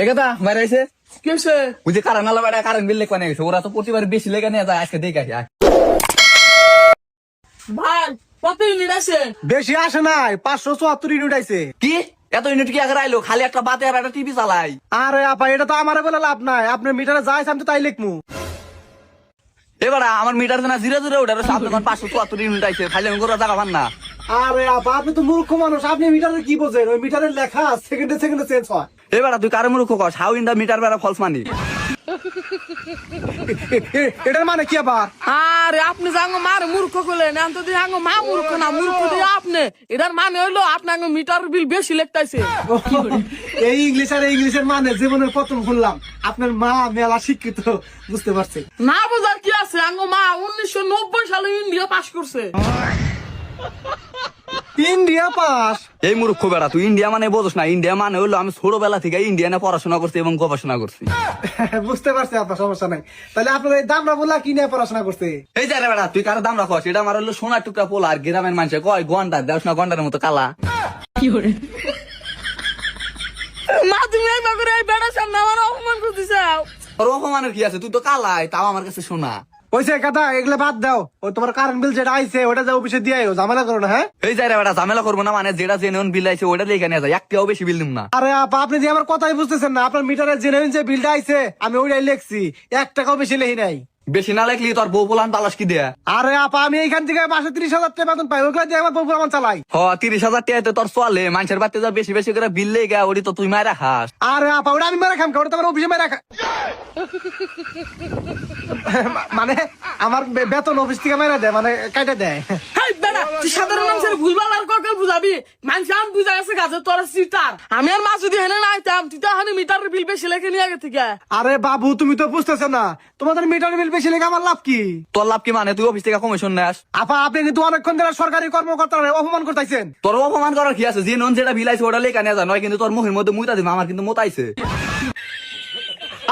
কথা বাইরে আইছে কি হয়েছে? ওই যে কারণ আলা বেড়া কারণ বিল লেখা নিয়ে ওরা তো প্রতিবার বেশি লেখা নিয়ে যায় আজকে দেখে আসি ভাই কত ইউনিট আছে? বেশি আসে নাই, 574 ইউনিট আইছে। কি এত ইউনিট কি আগে আইলো? খালি একটা বাতে আর একটা টিভি চালাই। আরে আপা, এটা তো আমারে বলে লাভ নাই, আপনার মিটারে যাইছে আমি তো তাই লিখমু। এবার আমার মিটার না জিরো জিরো ওটার সামনে 574 ইউনিট আইছে, খালি আমি গোরা জায়গা পান না। আরে আপা, আপনি তো মূর্খ মানুষ, আপনি মিটারে কি বোঝেন? ওই মিটারে লেখা সেকেন্ডে সেকেন্ডে চেঞ্জ হয়। এবার তুই কারো মূর্খ কস, হাউ ইন দা মিটার বেড়া ফলস মানি। এটার মানে কি আবার? আরে আপনি যাঙ্গ মার মূর্খ করলেন, আমি তো দিয়াঙ্গ মা মূর্খ না, মূর্খ দিয়ে আপনি। এটার মানে হইলো আপনার মিটার বিল বেশি লেখতাইছে। এই ইংলিশ আর ইংলিশের মানে জীবনের প্রথম শুনলাম। আপনার মা মেলা শিক্ষিত, বুঝতে পারছি। না বোঝার কি আছে, আঙ্গ মা 1990 সালে ইন্ডিয়া পাস করছে। India pass? এই মূর্খ বেড়া, তুই ইন্ডিয়া মানে বোঝস না। ইন্ডিয়া মানে হলো আমি ছোটবেলা থেকে ইন্ডিয়ানে পড়াশোনা করছি এবং গবেষণা করছি। বুঝতে পারছি আপনার, সমস্যা নাই। তাহলে আপনার এই দামরা বলা কি নিয়ে পড়াশোনা করছে? এই যে রে বেড়া, তুই কারো দাম রাখস, এটা আমার হলো সোনার টুকরা পোলা। আর গ্রামের মানুষে কয় গন্ডা দেওস না, গন্ডার মতো কালা। মা তুমি এইভাবে করে এই বেড়ার সামনে আমার অপমান করতেছ। তোর অপমানের কি আছে? তুই তো কালাই, তাও আমার কাছে শোনা। ওইসে কথা, এগুলো বাদ দাও। ওই তোমার কারেন্ট বিল যেটা আইছে ওটা যা অফিসে দিয়ে আইও, ঝামেলা করো না। হ্যাঁ, এই যে রে বেড়া, ঝামেলা করবো না মানে যেটা জেনুইন বিল আইছে ওটা লেখা নিয়ে যায়, একটাও বেশি বিল দিম না। আরে আপা, আপনি যে আমার কথাই বুঝতেছেন না। আপনার মিটারের জেনুইন যে বিলটা আইছে আমি ওইটাই লিখছি, 1 টাকাও বেশি লেখি নাই। বেশি না লেখলি তোর বউ পোলান তালাশ কি দেয়া? আরে আপা, আমি এইখান থেকে মাসে 30,000 টাকা বেতন পাই, ওইগুলো দিয়ে আমার বউ আমার চালাই। 30,000 টাকা তোর চলে, মানুষের বাড়িতে যা বেশি বেশি করে বিল লেগা ওটি তো তুই মায়েরা খাস। আরে আপা, ওটা আমি মেরে খাম, ওটা তো আমার অফিসে মেরে খা। মানে আমার বেতন অফিস থেকে মেরে দেয়, মানে কাটে দেয়। হেই বেড়া, তুই সাধারণ মানুষের ভুলভাল আর কখন বুঝাবি? মানুষ আম বুঝা গেছে গাছে তোর সিটার। আমি আর মা যদি হেনে না আইতাম, তুই তো হানি মিটারের বিল বেশি লেখে নিয়ে আগে থেকে। আরে বাবু, তুমি তো বুঝতেছ না, তোমাদের মিটার বিল বেশি লেগে আমার লাভ কি? তোর লাভ কি মানে? তুই অফিস থেকে কমিশন নেস। আপা, আপনি কিন্তু অনেকক্ষণ ধরে সরকারি কর্মকর্তারা অপমান করতেছেন। তোর অপমান করার কি আছে? যে নন যেটা বিল আইছে ওটা লেখা নিয়ে যায়, নয় কিন্তু তোর মুখের মধ্যে মুইতা দিবে, আমার কিন্তু মোতাইছে।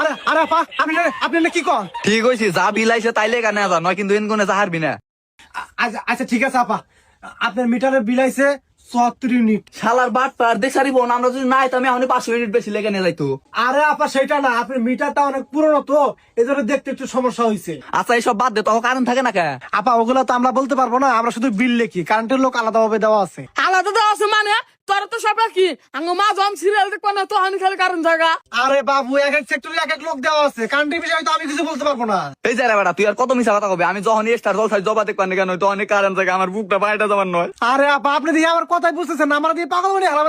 আরে আরে আপা, আপনি আপনি না কি কন? ঠিক হয়েছে, যা বিল আইছে তাই লেখা নিয়ে যায়, নয় কিন্তু এনগনে যা হারবি না। আচ্ছা আচ্ছা, ঠিক আছে আপা, আপনার মিটারের বিল আইছে 74 ইউনিট। শালার বাট পার দেশারি বোন, আমরা যদি না আইতাম আমি 500 ইউনিট বেশি লেখা নিয়ে যাইতো। আরে আপা, সেটা না, আপনার মিটারটা অনেক পুরনো তো, এজন্য দেখতে একটু সমস্যা হয়েছে। আচ্ছা এইসব বাদ দে, তখন কারণ থাকে না কে? আপা, ওগুলো তো আমরা বলতে পারবো না, আমরা শুধু বিল লিখি, কারেন্টের লোক আলাদা ভাবে দেওয়া আছে। আলাদা দেওয়া আছে মানে? তোর তো সব কি আঙ্গ মা যখন সিরিয়াল দেখবো না তো হানি খালি কারণ জায়গা। আরে বাবু, এক এক সেক্টরে এক এক লোক দেওয়া আছে, কারেন্টের বিষয়ে তো আমি কিছু বলতে পারবো না। এই যে রে বেটা, তুই আর কত মিশা কথা কবে? আমি যখন স্টার জলসায় জবা দেখবার কেন তো অনেক কারণ থাকে, আমার বুকটা বাইরে যাবার নয়। আরে আপা, আপনি দিয়ে আমার কথাই বুঝতেছেন না, আমার দিয়ে পাগল মনে হারাবে না।